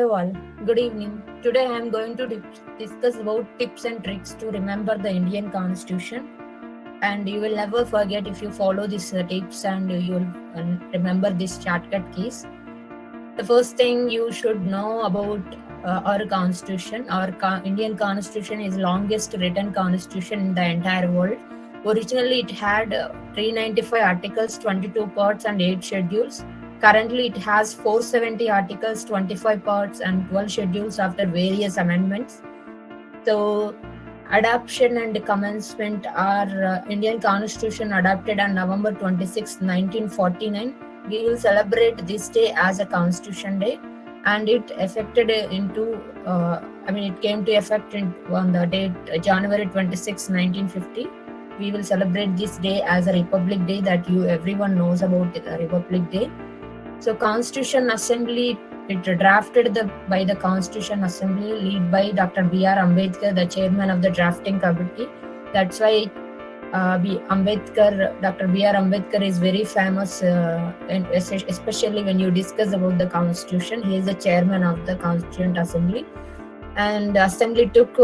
Hello all, good evening. Today I am going to discuss about tips and tricks to remember the Indian Constitution, and you will never forget if you follow these tips, and you will remember these shortcut keys. The first thing you should know about our Constitution. Our Indian Constitution is longest written constitution in the entire world. Originally, it had 395 articles, 22 parts, and 8 schedules. Currently, it has 470 articles, 25 parts, and 12 schedules after various amendments. So, adoption and commencement are Indian Constitution adopted on November 26, 1949. We will celebrate this day as a Constitution Day, and it affected it came to effect on the date January 26, 1950. We will celebrate this day as a Republic Day, that everyone knows about the Republic Day. So Constitution Assembly, it drafted by the Constitution Assembly led by Dr. B.R. Ambedkar, the chairman of the drafting committee. That's why Dr. B.R. Ambedkar is very famous, and especially when you discuss about the Constitution. He is the chairman of the Constituent Assembly. And the Assembly took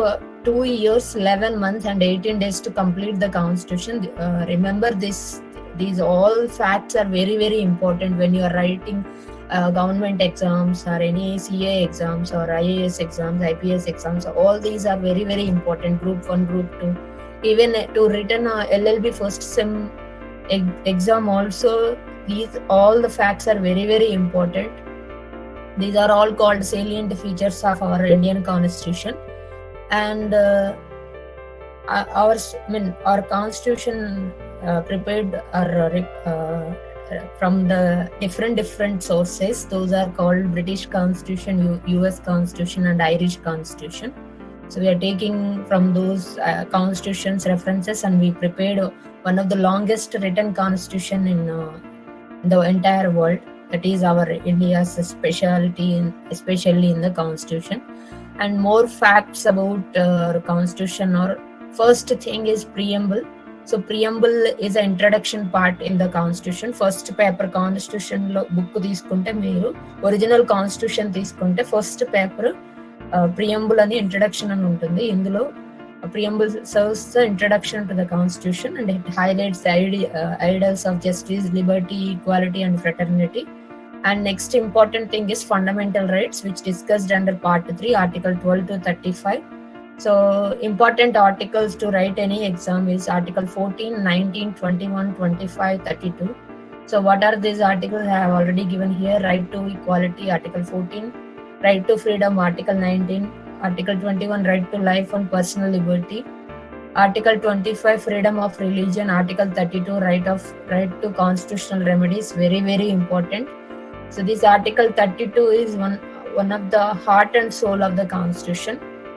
2 years, 11 months, and 18 days to complete the Constitution. Remember this. These all facts are very, very important when you are writing government exams or any CA exams or IAS exams, IPS exams. All these are very, very important. Group 1, Group 2. Even to written a LLB first sem exam also, all the facts are very, very important. These are all called salient features of our Indian Constitution. And our Constitution prepared from the different sources. Those are called British Constitution, US Constitution, and Irish Constitution. So we are taking from those constitutions references, and we prepared one of the longest written constitution in the entire world. That is our India's specialty, especially in the Constitution. And more facts about our Constitution. Or first thing is preamble. So preamble is an introduction part in the Constitution. First paper Constitution lo book తీసుకుంటే మీరు original constitution తీసుకుంటే first paper preamble అని introduction అని ఉంటుంది. ఇందులో preamble serves the introduction to the Constitution, and it highlights the ideals of justice, liberty, equality, and fraternity. And next important thing is fundamental rights, which discussed under part 3, article 12 to 35. So important articles to write any exam is article 14, 19, 21, 25, 32. So what are these articles? I have already given here. Right to equality, article 14. Right to freedom, article 19. Article 21, right to life and personal liberty. Article 25, freedom of religion. Article 32, right to constitutional remedies. Very, very important. So this article 32 is one of the heart and soul of the Constitution.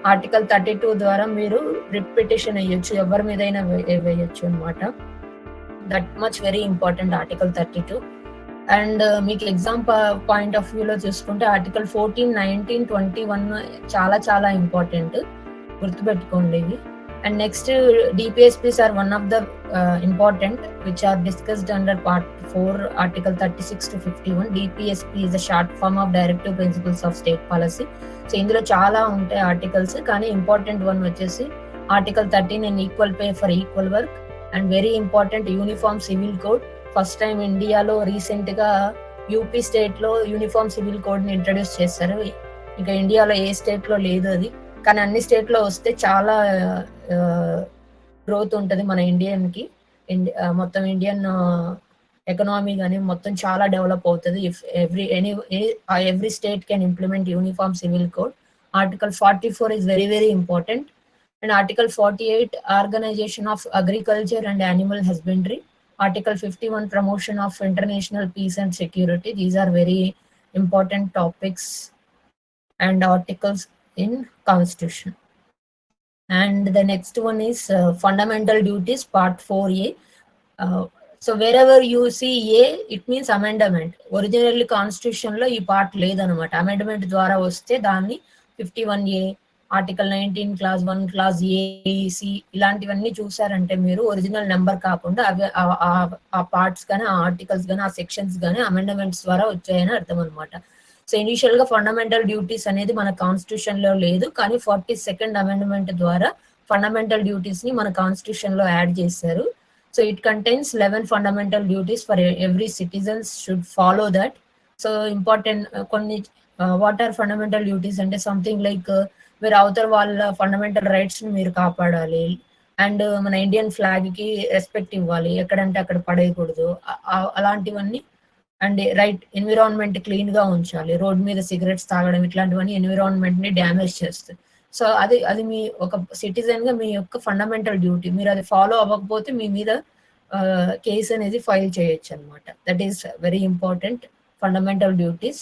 Article 32 ద్వారా మీరు repetition అయ్యొచ్చు, ఎవరి మీదైనా వేయొచ్చు అనమాట. That much very important article 32. And మీకు exam point of వ్యూలో చూసుకుంటే article 14, 19, 21 చాలా చాలా ఇంపార్టెంట్, గుర్తుపెట్టుకోండి ఇవి. And next, DPSPs are one of the important, which are discussed under part 4, article 36 to 51. DPSP is the short form of Directive Principles of State Policy. So ఇందులో చాలా ఉంటాయి articles, కానీ ఇంపార్టెంట్ వన్ వచ్చేసి article 13 and equal pay for equal work. And very important uniform civil code. First time ఇండియాలో recent గా UP state లో uniform civil code ని introduce చేశారు. ఇంకా ఇండియాలో ఏ స్టేట్ లో లేదు అది, కానీ అన్ని స్టేట్ లో వస్తే చాలా గ్రోత్ ఉంటుంది మన ఇండియన్కి. మొత్తం ఇండియన్ ఎకనామీ కానీ మొత్తం చాలా డెవలప్ అవుతుంది if every state can implement uniform civil code. Article 44 is very, very important. And article 48, organization of agriculture and animal husbandry. Article 51, promotion of international peace and security. These are very important topics and articles in Constitution. And the next one is fundamental duties, part 4A. So wherever you see A, it means amendment. Originally Constitution లో ఈ part లేదనమాట. Amendment ద్వారా వస్తే దాన్ని 51A, article 19 class 1, class AC ఇలాంటివన్నీ చూసారంటే మీరు original number కాకుండా అవి ఆ పార్ట్స్ కానీ, ఆ ఆర్టికల్స్ కానీ, ఆ సెక్షన్స్ కానీ అమెండ్మెంట్స్ ద్వారా వచ్చాయని అర్థం అనమాట. సో ఇనిషియల్ గా ఫండమెంటల్ డ్యూటీస్ అనేది మన కాన్స్టిట్యూషన్ లో లేదు, కానీ 42nd అమెండ్మెంట్ ద్వారా ఫండమెంటల్ డ్యూటీస్ ని మన కాన్స్టిట్యూషన్ లో యాడ్ చేశారు. So it contains 11 fundamental duties for every citizens should follow that. So important కొన్ని వాట్ ఆర్ ఫండమెంటల్ డ్యూటీస్ అంటే సంథింగ్ లైక్ మీరు అవతల వాళ్ళ ఫండమెంటల్ రైట్స్ ని మీరు కాపాడాలి, అండ్ మన ఇండియన్ ఫ్లాగ్ కి రెస్పెక్ట్ ఇవ్వాలి, ఎక్కడంటే అక్కడ పడేయకూడదు, అలాంటివన్నీ. అండ్ రైట్ ఎన్విరాన్మెంట్ క్లీన్ గా ఉంచాలి, రోడ్ మీద సిగరెట్స్ తాగడం ఇట్లాంటివన్నీ ఎన్విరాన్మెంట్ ని డ్యామేజ్ చేస్తాయి. సో అది మీ ఒక సిటిజన్ గా మీ యొక్క ఫండమెంటల్ డ్యూటీ. మీరు అది ఫాలో అవ్వకపోతే మీ మీద కేసు అనేది ఫైల్ చేయొచ్చు అనమాట. That is very important fundamental duties.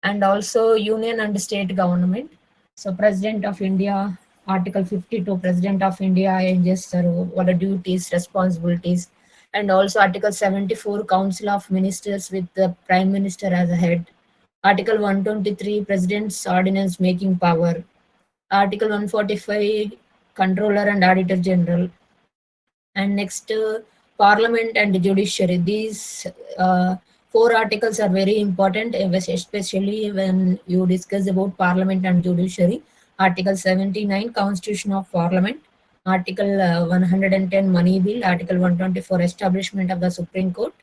And also union and state government. So president of India article 52 president of India ఏం చేస్తారు, వాళ్ళ duties, responsibilities. And also Article 74, Council of Ministers with the Prime Minister as a head. Article 123, President's Ordinance Making Power. Article 145, Controller and Auditor General. And next, Parliament and Judiciary. These 4 articles are very important, especially when you discuss about Parliament and Judiciary. Article 79, Constitution of Parliament. Article 110, Money Bill. Article 124, Establishment of the Supreme Court.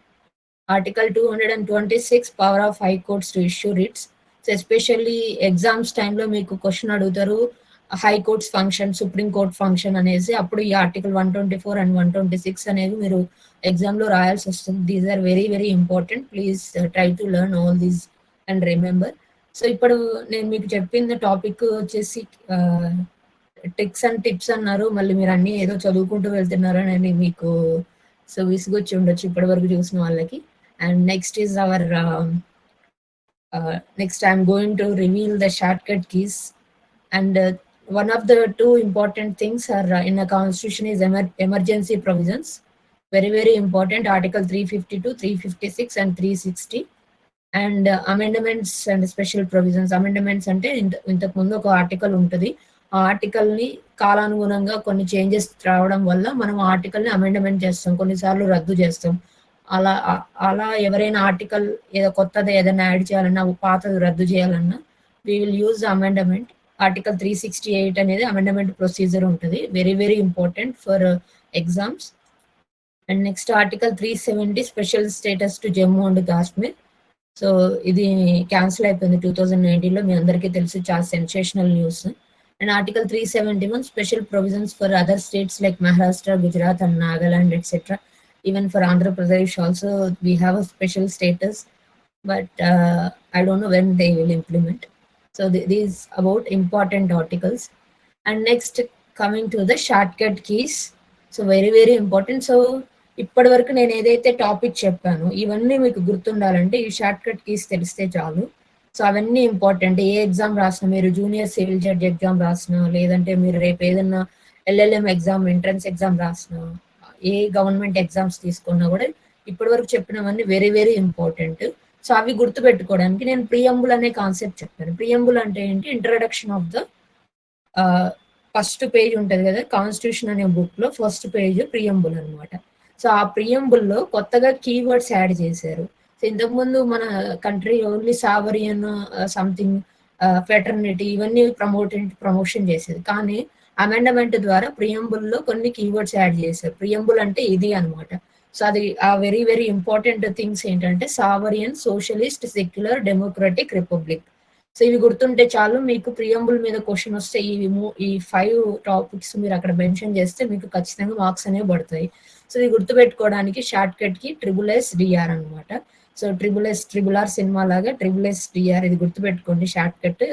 Article 226, Power of High Courts to issue writs. So especially exams time లో మీకు question అడుగుతారు, high courts function, supreme court function అనేసి. అప్పుడు ఈ article 124 and 126 అనేవి మీరు exam లో రాయాల్సి వస్తుంది. These are very very important. Please try to learn all these and remember. So ఇప్పుడు నేను మీకు చెప్పిన టాపిక్ వచ్చేసి ట్రిక్స్ అండ్ టిప్స్ అన్నారు, మళ్ళీ మీరు అన్ని ఏదో చదువుకుంటూ వెళ్తున్నారని మీకు సో విసుగొచ్చి ఉండొచ్చు ఇప్పటి వరకు చూసిన వాళ్ళకి. And next is our next I'm going to reveal the shortcut keys. And one of the 2 important things are in a constitution is emergency provisions. Very very important. Article 352, 356 and 360. And amendments and special provisions. Amendments అంటే ఇంతకు ముందు ఒక article ఉంటుంది, ఆ article ని కాలానుగుణంగా కొన్ని changes రావడం వల్ల మనం ఆర్టికల్ ని అమెండ్మెంట్ చేస్తాం, కొన్నిసార్లు రద్దు చేస్తాం. అలా ఎవరైనా ఆర్టికల్ ఏదో కొత్తది ఏదైనా యాడ్ చేయాలన్నా, పాతది రద్దు చేయాలన్నా we will use amendment. Article 368 అనేది అమెండ్మెంట్ ప్రొసీజర్ ఉంటుంది, very very important for exams. And next article 370, special status to Jammu and Kashmir. So ఇది క్యాన్సిల్ అయిపోయింది 2019 లో, మీ అందరికీ తెలుసు, చాలా sensational news. And article 371, special provisions for other states like Maharashtra, Gujarat and Nagaland etcetera. Even for Andhra Pradesh also we have a special status, but I don't know when they will implement. So these about important articles. And next coming to the shortcut keys. So very very important. So ఇప్పటి వరకు నేను ఏదైతే topic చెప్పానో ఇవన్నీ మీకు గుర్తుండాలంటే ఈ short cut keys తెలిస్తే చాలు. సో అవన్నీ ఇంపార్టెంట్. ఏ ఎగ్జామ్ రాసినా, మీరు జూనియర్ సివిల్ జడ్జ్ ఎగ్జామ్ రాసినా, లేదంటే మీరు రేపు ఏదన్నా LLM ఎగ్జామ్, ఎంట్రన్స్ ఎగ్జామ్ రాసినా, ఏ గవర్నమెంట్ ఎగ్జామ్స్ తీసుకున్నా కూడా ఇప్పటి వరకు చెప్పినవన్నీ వెరీ వెరీ ఇంపార్టెంట్. సో అవి గుర్తుపెట్టుకోవడానికి నేను ప్రియంబుల్ అనే కాన్సెప్ట్ చెప్పాను. ప్రియంబుల్ అంటే ఏంటి? Introduction of the first page ఉంటుంది కదా కాన్స్టిట్యూషన్ అనే బుక్ లో, ఫస్ట్ పేజ్ ప్రియంబుల్ అనమాట. సో ఆ ప్రియంబుల్లో కొత్తగా కీవర్డ్స్ యాడ్ చేశారు. సో ఇంతకుముందు మన కంట్రీ ఓన్లీ సావరియన్ సంథింగ్ ఫెటర్నిటీ ఇవన్నీ ప్రమోషన్ చేసేది, కానీ అమెండ్మెంట్ ద్వారా ప్రియంబుల్లో కొన్ని కీవర్డ్స్ యాడ్ చేశారు. ప్రియంబుల్ అంటే ఇది అనమాట. సో అది ఆ వెరీ వెరీ ఇంపార్టెంట్ థింగ్స్ ఏంటంటే sovereign, socialist, secular, democratic, republic. So ఇవి గుర్తుంటే చాలు. మీకు ప్రియంబుల్ మీద క్వశ్చన్ వస్తే ఈ 5 టాపిక్స్ మీరు అక్కడ మెన్షన్ చేస్తే మీకు ఖచ్చితంగా మార్క్స్ అనేవి పడతాయి. సో ఇది గుర్తుపెట్టుకోవడానికి షార్ట్ కట్ కి SSDR అనమాట. సో ట్రిబుల్ ఆర్ సినిమా లాగా SSDR ఇది గుర్తుపెట్టుకోండి షార్ట్ కట్.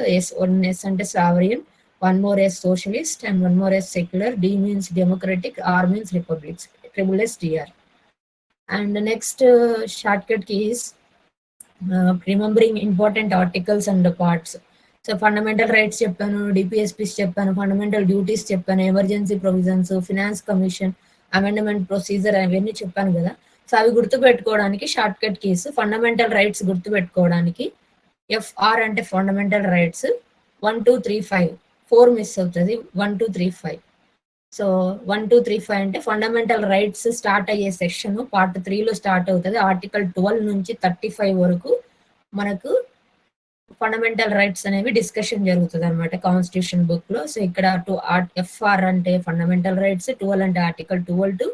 వన్ ఎస్ అంటే సావరియన్, 1 more S socialist and 1 more S secular, D means democratic, R means republics, SSDR. And the next shortcut key is remembering important articles and parts. So fundamental rights చెప్పాను, DPSPs చెప్పాను, fundamental duties చెప్పాను, emergency provisions, finance commission, amendment procedure అవన్నీ చెప్పాను కదా. So అవి గుర్తుపెట్టుకోవడానికి shortcut keys. Fundamental rights గుర్తుపెట్టుకోవడానికి FR అంటే ఫండమెంటల్ రైట్స్ 1 2 3 5, 4 మిస్ అవుతుంది, 1 2 3 5. సో 1 2 3 5 అంటే ఫండమెంటల్ రైట్స్ స్టార్ట్ అయ్యే సెక్షన్ పార్ట్ 3 లో స్టార్ట్ అవుతుంది. ఆర్టికల్ 12 నుంచి 35 వరకు మనకు ఫండమెంటల్ రైట్స్ అనేవి డిస్కషన్ జరుగుతుంది అనమాట కాన్స్టిట్యూషన్ బుక్ లో. సో ఇక్కడ ఎఫ్ఆర్ అంటే ఫండమెంటల్ రైట్స్, 12 అంటే ఆర్టికల్ 12 టు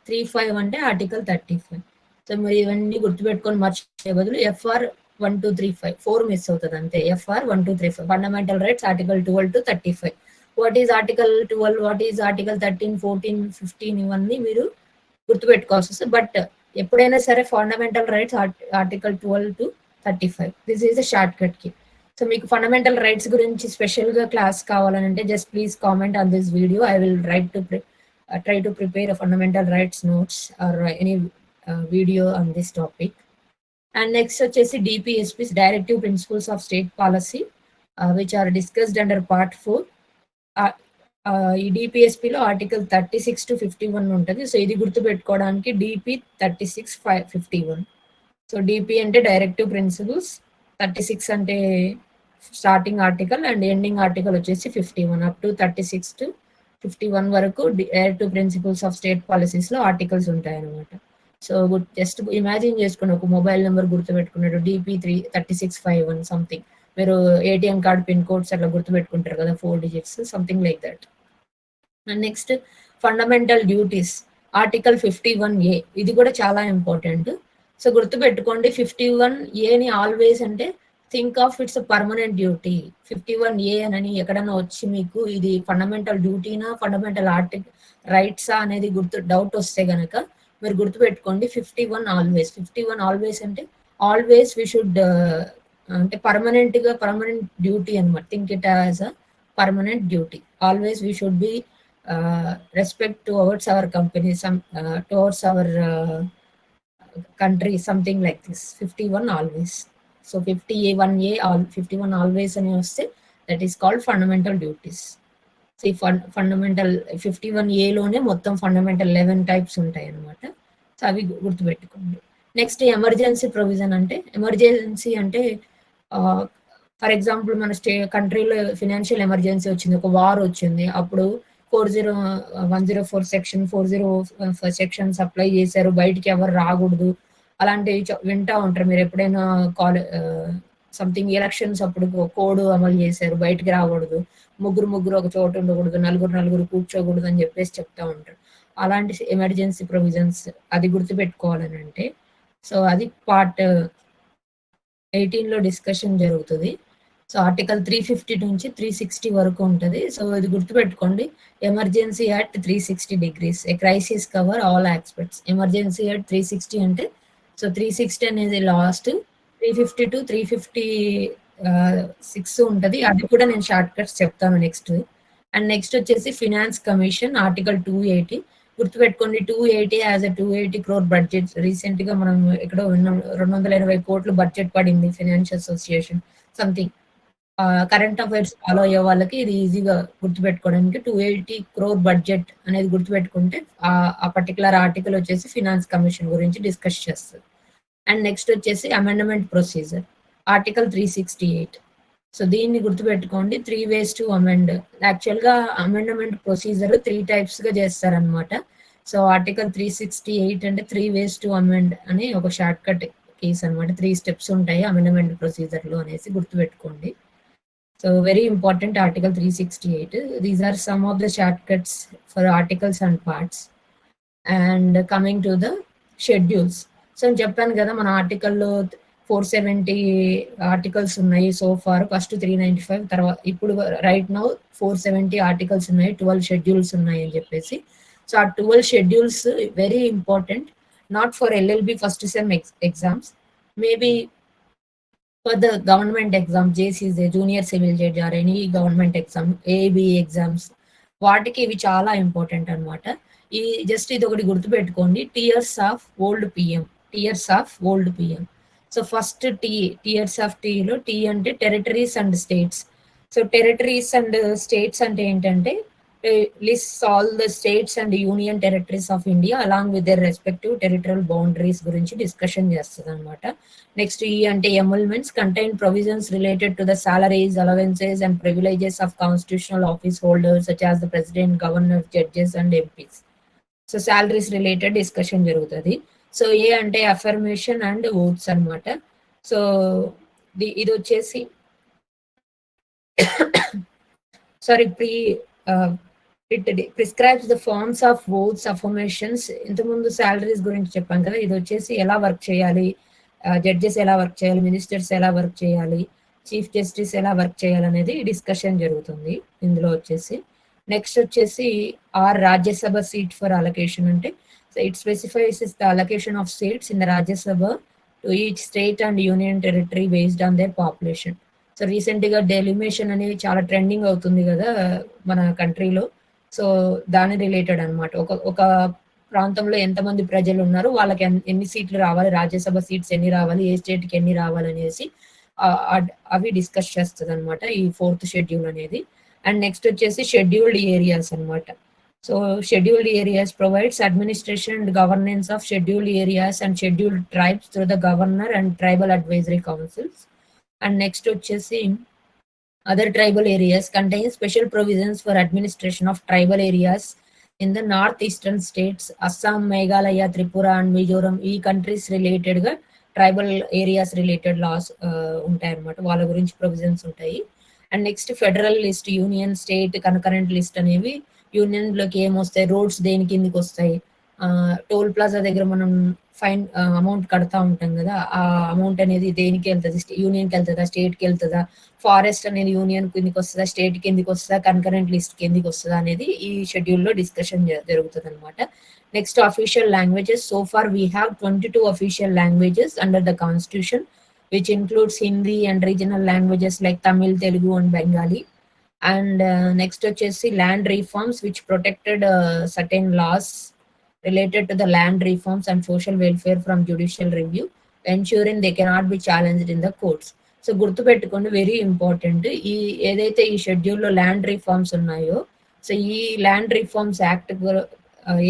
35 అంటే ఆర్టికల్ 35. సో మీరు ఇవన్నీ గుర్తుపెట్టుకొని మర్చిపోయే బదులు ఎఫ్ఆర్ 1235 4 మిస్ అవుతుంది అంతే. FR 1235 fundamental rights article 12 to 35. What is article 12, what is article 13, 14, 15 ఇవన్నీ మీరు గుర్తుపెట్టుకోవాల్సి వస్తుంది. బట్ ఎప్పుడైనా సరే fundamental rights article 12 to 35 this is a short cut కి. సో మీకు ఫండమెంటల్ రైట్స్ గురించి స్పెషల్ గా క్లాస్ కావాలంటే just please comment on this video. I will try to prepare a fundamental rights notes or any video on this topic. And next వచ్చేసి DPSP's Directive Principles of State Policy, which are discussed under part 4. ఈ DPSP లో article 36 to 51 ఉంటుంది. So ఇది గుర్తుపెట్టుకోవడానికి DP 36-51. So DP అంటే directive principles, 36 అంటే starting article and ending article వచ్చేసి 51. Up to 36 to 51 వరకు directive principles of state policies లో ఆర్టికల్స్ ఉంటాయి అనమాట. సో జస్ట్ ఇమాజిన్ చేసుకోండి, ఒక మొబైల్ నెంబర్ గుర్తుపెట్టుకున్నాడు DP 3651 సంథింగ్. మీరు ఏటీఎం కార్డ్ పిన్ కోడ్స్ అట్లా గుర్తుపెట్టుకుంటారు కదా, 4 digits something like that. And next fundamental duties article 51A, ఇది కూడా చాలా ఇంపార్టెంట్. సో గుర్తుపెట్టుకోండి 51Aని ఆల్వేస్ అంటే think of it's permanent duty. 51A అని ఎక్కడన్నా వచ్చి మీకు ఇది ఫండమెంటల్ డ్యూటీనా ఫండమెంటల్ రైట్సా అనేది డౌట్ వస్తే గనక మీరు గుర్తుపెట్టుకోండి 51 ఆల్వేస్. 51 ఆల్వేస్ అంటే ఆల్వేస్ వీ షుడ్ అంటే పర్మనెంట్ డ్యూటీ అనమాట. Think it as a permanent duty. Always we should be respect towards our company, towards our country, something like this. 51 always. So 51A 51 always అని వస్తే that is called fundamental duties. So ఈ fundamental 51A లోనే మొత్తం fundamental 11 types ఉంటాయి అనమాట. So అవి గుర్తుపెట్టుకోండి. Next emergency provision అంటే, ఎమర్జెన్సీ అంటే ఫర్ ఎగ్జాంపుల్ మన కంట్రీలో ఫినాన్షియల్ ఎమర్జెన్సీ వచ్చింది, ఒక వార్ వచ్చింది, అప్పుడు 104 సెక్షన్ 404 సెక్షన్స్ అప్లై చేశారు, బయటికి ఎవరు రాకూడదు అలాంటివి వింటా ఉంటారు మీరు ఎప్పుడైనా. సంథింగ్ ఎలక్షన్స్ అప్పుడు కోడ్ అమలు చేశారు, బయటికి రాకూడదు, ముగ్గురు ఒక చోట ఉండకూడదు, నలుగురు కూర్చోకూడదు అని చెప్పేసి చెప్తా ఉంటారు. అలాంటి ఎమర్జెన్సీ ప్రొవిజన్స్ అది గుర్తుపెట్టుకోవాలని అంటే, సో అది పార్ట్ 18 లో డిస్కషన్ జరుగుతుంది. సో ఆర్టికల్ 350 నుంచి 360 వరకు ఉంటుంది. సో ఇది గుర్తుపెట్టుకోండి, emergency at 360 degrees, A crisis cover all aspects. Emergency at 360 అంటే, సో 360 అనేది లాస్ట్, 350 to 356 ఉంటుంది. అది కూడా నేను షార్ట్ కట్స్ చెప్తాను నెక్స్ట్. అండ్ నెక్స్ట్ వచ్చేసి ఫినాన్స్ కమిషన్ ఆర్టికల్ 280. గుర్తుపెట్టుకోండి 280 as a 280 crore budget. Recent గా మనం ఎక్కడో 280 కోట్లు బడ్జెట్ పడింది financial association something. Current affairs follow అయ్యే వాళ్ళకి ఇది ఈజీగా గుర్తుపెట్టుకోవడానికి 280 crore బడ్జెట్ అనేది గుర్తుపెట్టుకుంటే ఆ పర్టికులర్ ఆర్టికల్ వచ్చేసి ఫినాన్స్ కమిషన్ గురించి డిస్కస్ చేస్తుంది. అండ్ నెక్స్ట్ వచ్చేసి అమెండ్మెంట్ ప్రొసీజర్ ఆర్టికల్ 368. సో దీన్ని గుర్తుపెట్టుకోండి, 3 ways to amend. యాక్చువల్ గా అమెండ్మెంట్ ప్రొసీజర్ 3 types గా చేస్తారనమాట. సో ఆర్టికల్ 368 అంటే 3 ways to amend అని ఒక షార్ట్ కట్ కేస్ అనమాట. 3 steps ఉంటాయి అమెండ్మెంట్ ప్రొసీజర్ లో అనేసి గుర్తుపెట్టుకోండి. So very important article 368. These are some of the shortcuts for articles and parts. And coming to the schedules. So నేను చెప్పాను కదా మన ఆర్టికల్లో 470 ఆర్టికల్స్ ఉన్నాయి సో ఫార్. ఫస్ట్ 395, తర్వాత ఇప్పుడు రైట్ నౌ 470 ఆర్టికల్స్ ఉన్నాయి, 12 షెడ్యూల్స్ ఉన్నాయి అని చెప్పేసి. సో ఆ 12 schedules very important, not for LLB first sem exams, maybe for the government exam, JCJ junior civil judge or any government exam, AB exams, వాటికి ఇవి చాలా ఇంపార్టెంట్ అనమాట. ఈ జస్ట్ ఇది ఒకటి గుర్తుపెట్టుకోండి, tears of old PM. So first tears of టీలో tea అంటే territories and states. So territories and states అంటే ఏంటంటే lists all the states and union territories of India along with their respective territorial boundaries గురించి discussion చేస్తుంది అనమాట. Next ఈ అంటే emoluments contain provisions related to the salaries, allowances and privileges of constitutional office holders such as the president, governor, judges and MPs. So salaries related discussion జరుగుతుంది. So ఏ అంటే affirmation and oaths అనమాట. So ఇది వచ్చేసి sorry, it prescribes the forms of oaths affirmations. ఇంతకుముందు salaries గురించి చెప్పాం కదా, ఇది వచ్చేసి ఎలా వర్క్ చేయాలి, జడ్జెస్ ఎలా వర్క్ చేయాలి, మినిస్టర్స్ ఎలా వర్క్ చేయాలి, చీఫ్ జస్టిస్ ఎలా వర్క్ చేయాలి అనేది డిస్కషన్ జరుగుతుంది ఇందులో వచ్చేసి. నెక్స్ట్ వచ్చేసి రాజ్యసభ సీట్ ఫర్ అలొకేషన్ అంటే it specifies the allocation of seats in the Rajya Sabha to each state and union territory based on their population. So recent గా డెలిమినేషన్ అనేది చాలా ట్రెండింగ్ అవుతుంది కదా మన కంట్రీలో. సో దాని రిలేటెడ్ అనమాట. ఒక ప్రాంతంలో ఎంతమంది ప్రజలు ఉన్నారు, వాళ్ళకి ఎన్ని సీట్లు రావాలి, రాజ్యసభ సీట్స్ ఎన్ని రావాలి, ఏ స్టేట్ కి ఎన్ని రావాలి అనేసి అవి డిస్కస్ చేస్తుంది అనమాట ఈ 4th షెడ్యూల్ అనేది. అండ్ నెక్స్ట్ వచ్చేసి షెడ్యూల్డ్ ఏరియాస్ అనమాట. So scheduled areas provides administration and governance of scheduled areas and scheduled tribes through the governor and tribal advisory councils. And next వచ్చేసి other tribal areas contain special provisions for administration of tribal areas in the north eastern states. Assam, Meghalaya, Tripura and Mizoram ఈ countries related గా tribal areas related laws ఉంటాయి అన్నమాట, వాళ్ళ గురించి provisions ఉంటాయి. And next federal list, union, state concurrent list అనేవి union లోకి ఏమొస్తాయి, రోడ్స్ దేని కిందికి వస్తాయి, టోల్ ప్లాజా దగ్గర మనం ఫైన్ అమౌంట్ కడతా ఉంటాం కదా, ఆ అమౌంట్ అనేది దేనికి వెళ్తుంది, యూనియన్కి వెళ్తుందా, స్టేట్కి వెళ్తుందా, ఫారెస్ట్ అనేది యూనియన్ కిందికి వస్తుందా, స్టేట్ కిందికి వస్తుందా, కన్కరెంట్ లిస్ట్ కిందికి వస్తుందా అనేది ఈ షెడ్యూల్లో డిస్కషన్ జరుగుతుంది అనమాట. Next official languages. So far we have 22 official languages under the constitution which includes Hindi and regional languages like Tamil, Telugu and Bengali. And next వచ్చేసి land reforms which protected certain laws related to the land reforms and social welfare from judicial review, ensuring they cannot be challenged in the courts. So గుర్తుపెట్టుకోండి, very important, ఈ ఏదైతే ఈ షెడ్యూల్లో land reforms ఉన్నాయో, so ఈ land reforms act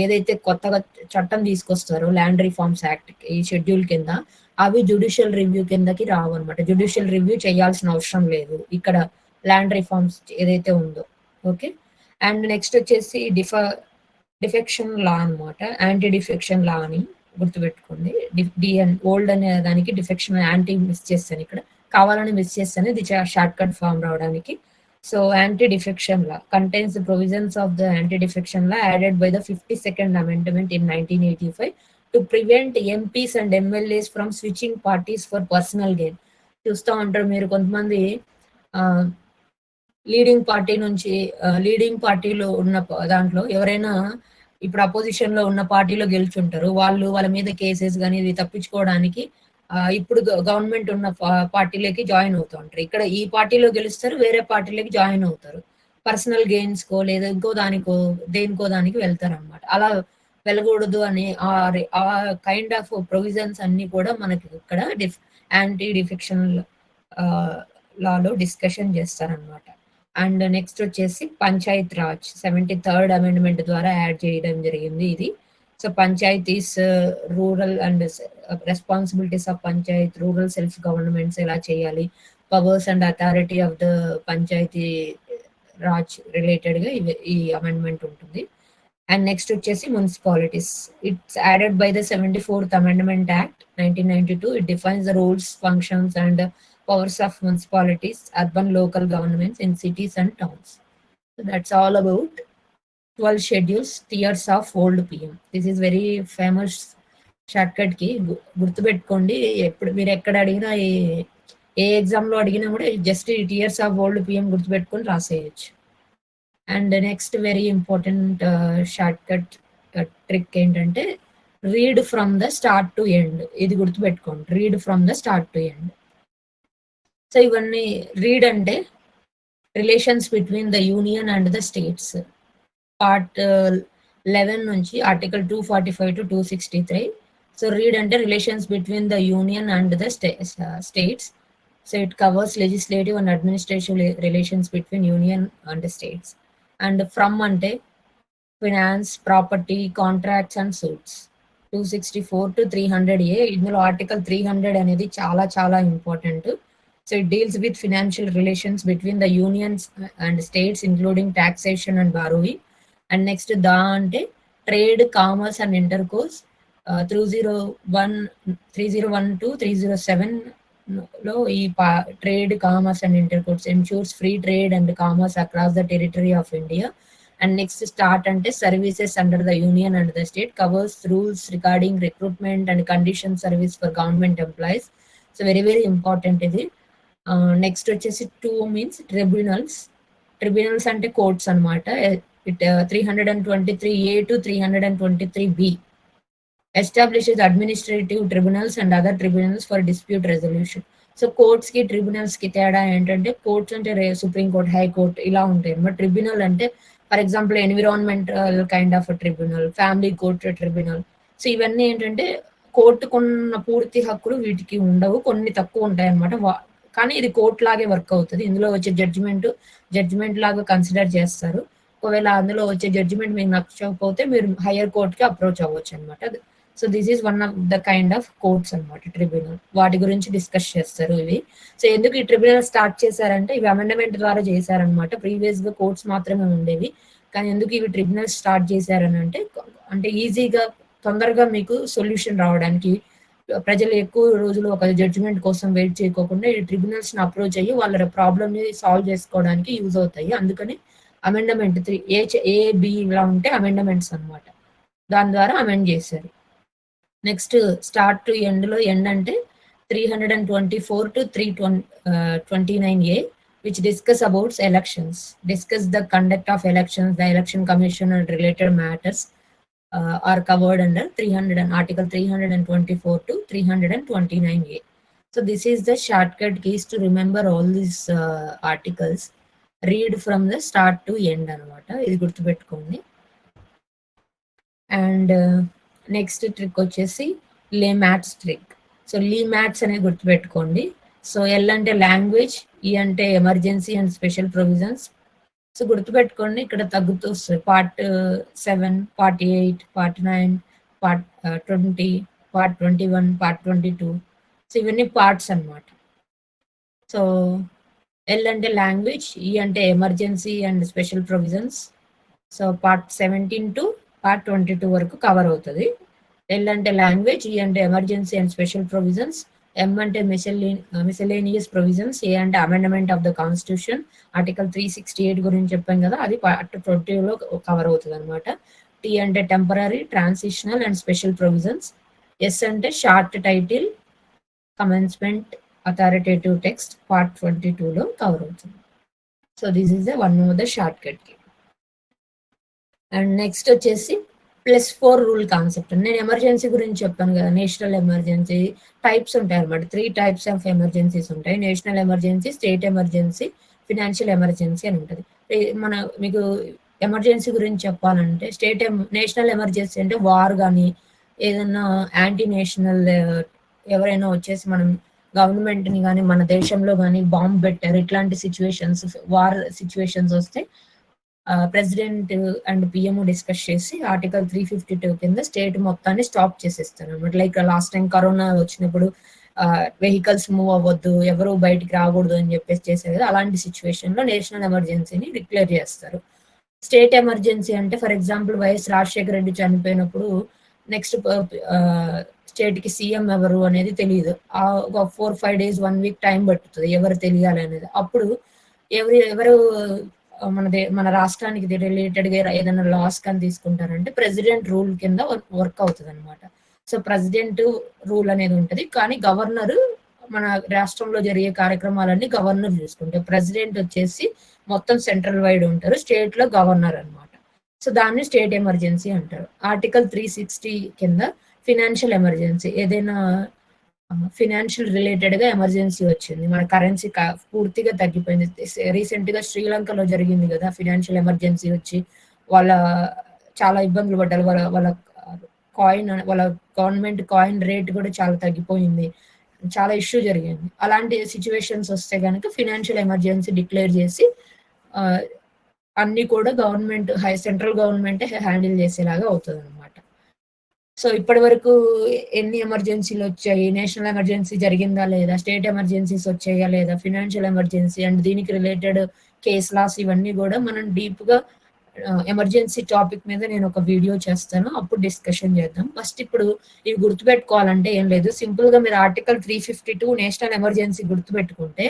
ఏదైతే కొత్తగా చట్టం తీసుకొస్తారో ల్యాండ్ రిఫార్మ్స్ యాక్ట్ ఈ షెడ్యూల్ కింద, అవి జుడిషియల్ రివ్యూ కిందకి రావు అనమాట. జుడిషియల్ రివ్యూ చేయాల్సిన అవసరం లేదు ఇక్కడ ల్యాండ్ రిఫార్మ్స్ ఏదైతే ఉందో. ఓకే. అండ్ నెక్స్ట్ వచ్చేసి డిఫెక్షన్ లా అనమాట, యాంటీ డిఫెక్షన్ లా అని గుర్తుపెట్టుకోండి. డిఎన్ ఓల్డ్ అనే దానికి డిఫెక్షన్ యాంటీ మిస్ చేస్తాను, ఇక్కడ కావాలని మిస్ చేస్తాను, ఇది షార్ట్ కట్ ఫామ్ రావడానికి. So anti defection law contains the provisions of the anti defection law added by the 52nd amendment in 1985 to prevent MPs and MLAs from switching parties for personal gain. చూస్తూ ఉంటారు మీరు కొంతమంది leading party నుంచి leading పార్టీలో ఉన్న దాంట్లో ఎవరైనా ఇప్పుడు అపోజిషన్ లో ఉన్న పార్టీలో గెలుచుంటారు, వాళ్ళ మీద కేసెస్ కానీ ఇది తప్పించుకోవడానికి ఇప్పుడు గవర్నమెంట్ ఉన్న పార్టీలోకి జాయిన్ అవుతూ ఉంటారు. ఇక్కడ ఈ పార్టీలో గెలుస్తారు, వేరే పార్టీలోకి జాయిన్ అవుతారు, పర్సనల్ గెయిన్స్ కో లేదా ఇంకో దానికో దేనికో దానికి వెళ్తారు అనమాట. అలా వెళ్ళకూడదు అని ఆ కైండ్ ఆఫ్ ప్రొవిజన్స్ అన్ని కూడా మనకి ఇక్కడ యాంటీ డిఫెక్షన్ లాలో డిస్కషన్ చేస్తారనమాట. అండ్ నెక్స్ట్ వచ్చేసి పంచాయత్ రాజ్ 73rd amendment ద్వారా యాడ్ చేయడం జరిగింది ఇది. So panchayats, rural and responsibilities of panchayat, rural self governments ఎలా చేయాలి, powers and authority of the Panchayati Raj related గా ఈ అమెండ్మెంట్ ఉంటుంది. అండ్ నెక్స్ట్ వచ్చేసి municipalities. It's added by the 74th Amendment Act 1992. It defines the roles, functions and powers of municipalities, urban local governments in cities and towns. So that's all about 12 schedules, tiers of old PM. This is very famous shortcut కి గుర్తుపెట్టుకోండి. ఎప్పుడు మీరు ఎక్కడ అడిగినా ఏ exam లో అడిగినా కూడా just tears of old PM గుర్తుపెట్టుకొని రాసేయచ్చు. And next very important shortcut trick ఏంటంటే read from the start to end. ఇది గుర్తుపెట్టుకోండి, read from the start to end. So ఇవన్నీ రీడ్ అంటే relations between the union and the states, part 11 నుంచి article 245 to 263. So read అంటే relations between the union and the states. So it covers legislative and administrative relations between union and states. And from అంటే finance, property, contracts and suits. 264 to 300A. ఇందులో article 300 అనేది చాలా చాలా important. So it deals with financial relations between the unions and states including taxation and borrowing. And next దా అంటే trade, commerce and intercourse. 301 to 307 లో ఈ trade, commerce and intercourse ensures free trade and commerce across the territory of India. And next start అంటే services under the union and the state, covers rules regarding recruitment and condition service for government employees. So very very important ఇది. Next వచ్చేసి 2 means tribunals. Tribunals అంటే courts అనమాట. It 323A to 323B establishes administrative tribunals and other tribunals for dispute resolution. So courts కి tribunals కి తేడా ఏంటంటే, courts అంటే supreme court, high court ఇలా ఉంటాయి అన్నమాట. ట్రిబ్యునల్ అంటే for example environmental kind of tribunal, family court tribunal. So ఇవన్నీ ఏంటంటే కోర్టుకున్న పూర్తి హక్కులు వీటికి ఉండవు, కొన్ని తక్కువ ఉంటాయి అనమాట. కానీ ఇది కోర్ట్ లాగే వర్క్ అవుతుంది. ఇందులో వచ్చే జడ్జిమెంట్ లాగా కన్సిడర్ చేస్తారు. ఒకవేళ అందులో వచ్చే జడ్జిమెంట్ మీకు నచ్చకపోతే మీరు హయ్యర్ కోర్ట్ కి అప్రోచ్ అవ్వచ్చు అనమాట. So this is one of the kind of courts అనమాట ట్రిబ్యునల్. వాటి గురించి డిస్కస్ చేస్తారు ఇవి. సో ఎందుకు ఈ ట్రిబ్యునల్ స్టార్ట్ చేశారంటే, ఇవి అమెండ్మెంట్ ద్వారా చేశారనమాట. ప్రీవియస్ గా కోర్ట్స్ మాత్రమే ఉండేవి, కానీ ఎందుకు ఇవి ట్రిబ్యునల్ స్టార్ట్ చేశారని అంటే ఈజీగా తొందరగా మీకు సొల్యూషన్ రావడానికి, ప్రజలు ఎక్కువ రోజులు ఒక జడ్జిమెంట్ కోసం వెయిట్ చేయకోకుండా ఈ ట్రిబ్యునల్స్ ని అప్రోచ్ అయ్యి వాళ్ళ ప్రాబ్లమ్ ని సాల్వ్ చేసుకోవడానికి యూజ్ అవుతాయి. అందుకని అమెండ్మెంట్ 3A, B ఇలా ఉంటే అమెండ్మెంట్స్ అనమాట. దాని ద్వారా అమెండ్ చేశారు. నెక్స్ట్ స్టార్ట్ టు ఎండ్ లో, ఎండ్ అంటే 324 to 329A, which discuss about elections, discuss the conduct of elections, the election commission and related matters are covered under Article 324 to 329A. So this is the shortcut keys to remember all these articles. Read from the start to end అనమాట. ఇది గుర్తుపెట్టుకోండి. And next trick వచ్చేసి maths trick. So maths అనేది గుర్తుపెట్టుకోండి. So L అంటే language, ఈ అంటే emergency and special provisions. So గుర్తుపెట్టుకోండి, ఇక్కడ తగ్గుతూ వస్తుంది. Part 7, part 8, part 9, part 20, part 21, part 22. So ఇవన్నీ పార్ట్స్ అనమాట. సో ఎల్ అంటే లాంగ్వేజ్, ఈ అంటే emergency and special provisions. So part 17 to part 22 వరకు కవర్ అవుతుంది. ఎల్ అంటే లాంగ్వేజ్, ఈ అంటే ఎమర్జెన్సీ అండ్ స్పెషల్ ప్రొవిజన్స్, ఎం అంటే మిసెలేనియస్ ప్రొవిజన్స్, ఏ అంటే amendment of the constitution, article 368 గురించి చెప్పాం కదా, అది పార్ట్ 20లో కవర్ అవుతుంది అనమాట. టీ అంటే temporary, transitional and special provisions. S అంటే short title, commencement, authoritative text, part 22లో కవర్ అవుతుంది. So this is one of the shortcut కి. అండ్ నెక్స్ట్ వచ్చేసి +4 రూల్ కాన్సెప్ట్. నేను ఎమర్జెన్సీ గురించి చెప్పాను కదా, నేషనల్ ఎమర్జెన్సీ టైప్స్ ఉంటాయి అనమాట. 3 types ఆఫ్ ఎమర్జెన్సీస్ ఉంటాయి. National emergency, state emergency, financial emergency అని ఉంటుంది. మీకు ఎమర్జెన్సీ గురించి చెప్పాలంటే, నేషనల్ ఎమర్జెన్సీ అంటే వార్ కానీ, ఏదన్నా యాంటీ నేషనల్ ఎవరైనా వచ్చేసి మనం గవర్నమెంట్ ని కానీ మన దేశంలో కానీ బాంబ్ పెట్టారు, ఇట్లాంటి సిచ్యువేషన్స్, వార్ సిచ్యువేషన్స్ వస్తే ప్రెసిడెంట్ అండ్ పిఎం డిస్కస్ చేసి ఆర్టికల్ 352 కింద స్టేట్ మొత్తాన్ని స్టాప్ చేసేస్తారు అనమాట. లైక్ లాస్ట్ టైం కరోనా వచ్చినప్పుడు వెహికల్స్ మూవ్ అవ్వద్దు, ఎవరు బయటికి రాకూడదు అని చెప్పేసి చేశారు కదా, అలాంటి సిచ్యువేషన్ లో నేషనల్ ఎమర్జెన్సీని డిక్లేర్ చేస్తారు. స్టేట్ ఎమర్జెన్సీ అంటే for example YS Rajasekhara Reddy చనిపోయినప్పుడు నెక్స్ట్ స్టేట్ కి సీఎం ఎవరు అనేది తెలియదు. ఒక 4-5 days 1 week టైం పట్టుతుంది ఎవరు తెలియాలి అనేది. అప్పుడు ఎవరు మన రాష్ట్రానికి రిలేటెడ్ గా ఏదైనా లాస్ కానీ తీసుకుంటారంటే ప్రెసిడెంట్ రూల్ కింద వర్క్ అవుతుంది అనమాట. సో ప్రెసిడెంట్ రూల్ అనేది ఉంటది, కానీ గవర్నర్ మన రాష్ట్రంలో జరిగే కార్యక్రమాలన్నీ గవర్నర్ చూసుకుంటారు. ప్రెసిడెంట్ వచ్చేసి మొత్తం సెంట్రల్ వైడ్ ఉంటారు, స్టేట్ లో గవర్నర్ అనమాట. సో దాన్ని స్టేట్ ఎమర్జెన్సీ అంటారు. ఆర్టికల్ 360 కింద ఫినాన్షియల్ ఎమర్జెన్సీ, ఏదైనా ఫినాన్షియల్ రిలేటెడ్ గా ఎమర్జెన్సీ వచ్చింది, మన కరెన్సీ పూర్తిగా తగ్గిపోయింది. రీసెంట్ గా శ్రీలంకలో జరిగింది కదా, ఫినాన్షియల్ ఎమర్జెన్సీ వచ్చి వాళ్ళ చాలా ఇబ్బందులు పడ్డారు. వాళ్ళ గవర్నమెంట్ కాయిన్ రేట్ కూడా చాలా తగ్గిపోయింది, చాలా ఇష్యూ జరిగింది. అలాంటి సిచ్యువేషన్స్ వస్తే కనుక ఫినాన్షియల్ ఎమర్జెన్సీ డిక్లేర్ చేసి అన్ని కూడా సెంట్రల్ గవర్నమెంట్ హ్యాండిల్ చేసేలాగా అవుతుంది అనమాట. సో ఇప్పటి వరకు ఎన్ని ఎమర్జెన్సీలు వచ్చాయి, నేషనల్ ఎమర్జెన్సీ జరిగిందా లేదా, స్టేట్ ఎమర్జెన్సీస్ వచ్చాయా లేదా, ఫినాన్షియల్ ఎమర్జెన్సీ అండ్ దీనికి రిలేటెడ్ కేస్ లాస్, ఇవన్నీ కూడా మనం డీప్ గా ఎమర్జెన్సీ టాపిక్ మీద నేను ఒక వీడియో చేస్తాను, అప్పుడు డిస్కషన్ చేద్దాం. ఫస్ట్ ఇప్పుడు ఇవి గుర్తుపెట్టుకోవాలంటే ఏం లేదు, సింపుల్ గా మీరు ఆర్టికల్ 352 నేషనల్ ఎమర్జెన్సీ గుర్తుపెట్టుకుంటే,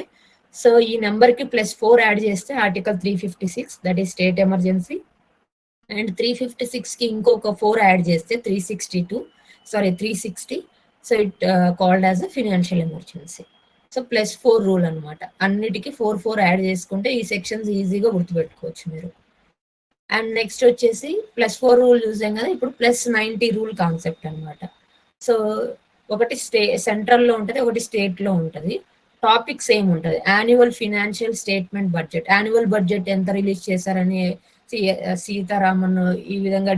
సో ఈ నెంబర్ కి +4 యాడ్ చేస్తే article 356 that is state emergency, and 356 కి ఇంకొక 4 యాడ్ చేస్తే 360, so it called as a financial emergency. So +4 rule అనమాట. అన్నిటికీ 4 యాడ్ చేసుకుంటే ఈ సెక్షన్స్ ఈజీగా గుర్తుపెట్టుకోవచ్చు మీరు. అండ్ నెక్స్ట్ వచ్చేసి +4 రూల్ చూసాం కదా, ఇప్పుడు +90 రూల్ కాన్సెప్ట్ అనమాట. సో ఒకటి సెంట్రల్లో ఉంటుంది, ఒకటి స్టేట్ లో ఉంటుంది. టాపిక్ సేమ్ ఉంటుంది, annual financial statement budget. Annual budget ఎంత రిలీజ్ చేశారని సీతారామన్ ఈ విధంగా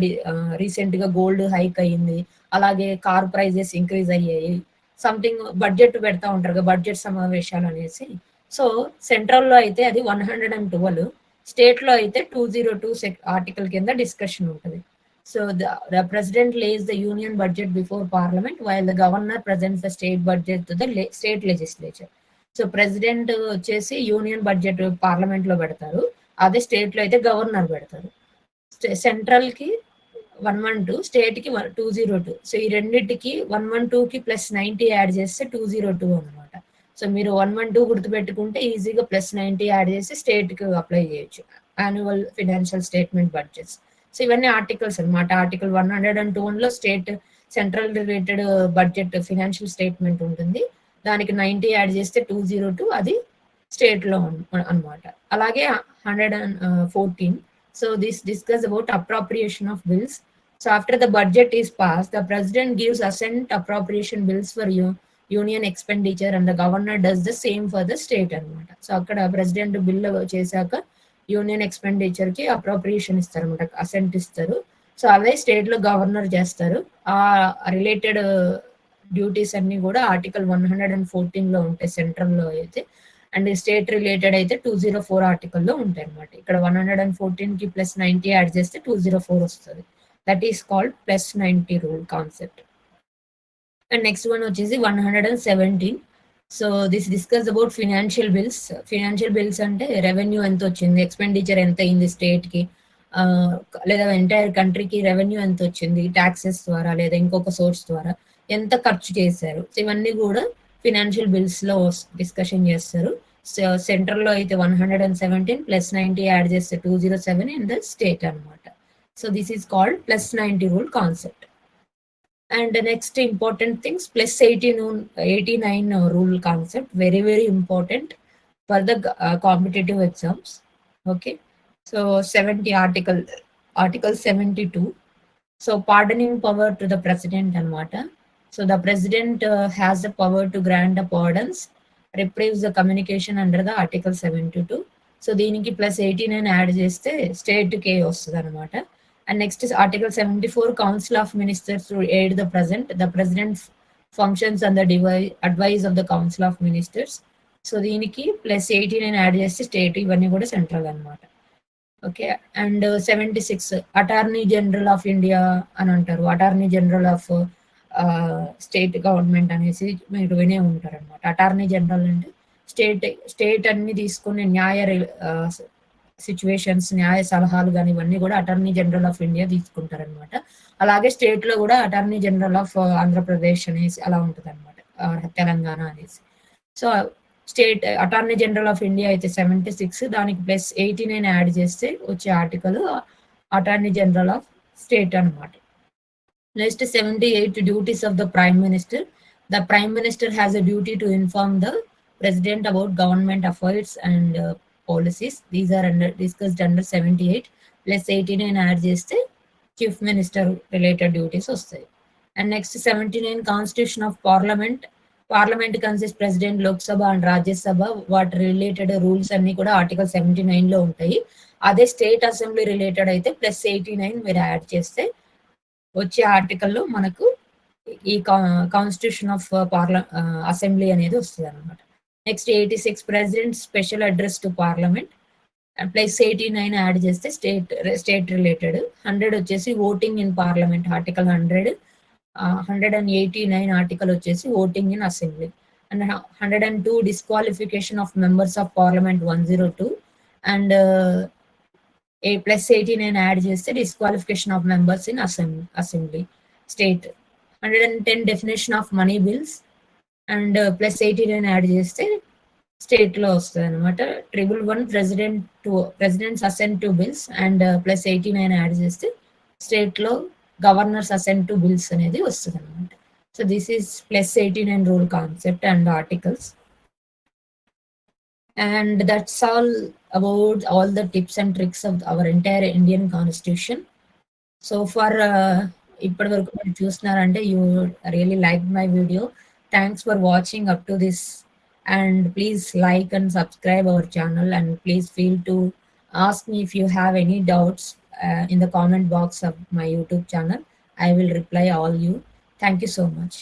రీసెంట్ గా గోల్డ్ హైక్ అయ్యింది, అలాగే కార్ ప్రైజెస్ ఇంక్రీజ్ అయ్యాయి, సంథింగ్ బడ్జెట్ పెడతా ఉంటారు కదా, బడ్జెట్ సమావేశాలు అనేసి. సో సెంట్రల్ లో అయితే అది 112, స్టేట్ లో అయితే 202 ఆర్టికల్ కింద డిస్కషన్ ఉంటుంది. So the president lays the union budget before parliament while the governor presents the state budget to the state legislature. So president వచ్చేసి యూనియన్ బడ్జెట్ పార్లమెంట్ లో పెడతారు, అదే స్టేట్ లో అయితే గవర్నర్ పెడతారు. సెంట్రల్ కి 112, స్టేట్ కి 202. సో ఈ రెండింటికి 112 కి +90 యాడ్ చేస్తే 202 అనమాట. సో మీరు 112 గుర్తుపెట్టుకుంటే ఈజీగా +90 యాడ్ చేసి స్టేట్ కి అప్లై చేయొచ్చు, annual financial statement budgets. So ఇవన్నీ ఆర్టికల్స్ అనమాట. ఆర్టికల్ 102 లో state central related budget financial statement ఉంటుంది, దానికి 90 యాడ్ చేస్తే 202, అది స్టేట్ లో అనమాట. అలాగే 114, so this discuss about appropriation of bills. So after the budget is passed, the president gives assent appropriation bills for union expenditure and the governor does the same for the state అనమాట. So అక్కడ president bill చేశాక union expenditure కి appropriation ఇస్తారు అనమాట, assigned ఇస్తారు. So అదే state లో governor చేస్తారు. ఆ రిలేటెడ్ డ్యూటీస్ అన్ని కూడా ఆర్టికల్ 114 లో ఉంటాయి సెంట్రల్ లో అయితే, అండ్ స్టేట్ రిలేటెడ్ అయితే 204 ఆర్టికల్లో ఉంటాయి అనమాట. ఇక్కడ 114 కి +90 యాడ్ చేస్తే 204 వస్తుంది. That is called +90 rule concept. And next one వచ్చేసి 117. So this discuss about financial bills. Financial bills అంటే రెవెన్యూ ఎంత వచ్చింది, ఎక్స్పెండిచర్ ఎంత అయింది స్టేట్ కి, లేదా ఎంటైర్ కంట్రీకి రెవెన్యూ ఎంత వచ్చింది ట్యాక్సెస్ ద్వారా లేదా ఇంకొక సోర్స్ ద్వారా, ఎంత ఖర్చు చేశారు, ఇవన్నీ కూడా ఫినాన్షియల్ బిల్స్ లో డిస్కషన్ చేస్తారు. సెంట్రల్ లో అయితే 117 +90 యాడ్ చేస్తే 207 ఇన్ ద స్టేట్ అనమాట. So this is called +90 rule concept. And next important things +89 rule concept, very important for the competitive exams. Okay, so 70 article 72. So pardoning power to the president అనమాట. So the president has the power to grant the pardons, reprieves the communication under the article 72. So దీనికి +89 add చేస్తే state కే వస్తుంది అనమాట. And next is article 74, council of ministers to aid the president functions and the advise of the council of ministers. So దీనికి +89 add చేస్తే state, ఇవన్నీ కూడా central అనమాట. Okay, and 76 attorney general of India అని అంటారు, attorney general of state government అనేసి మీరు వినే ఉంటారు అనమాట. అటార్నీ జనరల్ అంటే స్టేట్ అన్ని తీసుకునే న్యాయ సిచ్యువేషన్స్, న్యాయ సలహాలు కానీ ఇవన్నీ కూడా అటార్నీ జనరల్ ఆఫ్ ఇండియా తీసుకుంటారు అనమాట. అలాగే స్టేట్ లో కూడా అటార్నీ జనరల్ ఆఫ్ ఆంధ్రప్రదేశ్ అనేసి అలా ఉంటుంది అనమాట, తెలంగాణ అనేసి. So state attorney general of India అయితే 76, దానికి +89 యాడ్ చేస్తే వచ్చే article attorney general of state అనమాట. Next 78, duties of the prime minister. The prime minister has a duty to inform the president about government affairs and policies. These are discussed under 78. +89 add cheste chief minister related duties vastayi. And next 79, constitution of parliament. Parliament consists president, Lok Sabha and Rajya Sabha. What related rules anni kuda article 79 lo untayi. Ade state assembly related aithe +89 మీరు add చేస్తే వచ్చే ఆర్టికల్లో మనకు ఈ constitution of assembly అనేది వస్తుంది అనమాట. Next 86, president special address to parliament. +89 add చేస్తే స్టేట్ రిలేటెడ్. 100 వచ్చేసి voting in parliament, article 100. 189 article వచ్చేసి voting in assembly. And 102, disqualification of members of parliament 102. And plus 89 add చేస్తే disqualification of members in assembly state. 110 definition of money bills and plus 89 add చేస్తే state లో వస్తుంది అనమాట. 111 president's assent to bills and plus 89 add చేస్తే state లో governors assigned to bills అనేది వస్తుంది అనమాట. So this is plus 89 rule concept and articles. And that's all about all the tips and tricks of our entire Indian constitution. So far, ఇప్పటి వరకు మీరు చూస్తున్నారంటే you really liked my video. Thanks for watching up to this, and please like and subscribe our channel, and please feel to ask me if you have any doubts in the comment box of my YouTube channel. I will reply all you. Thank you so much.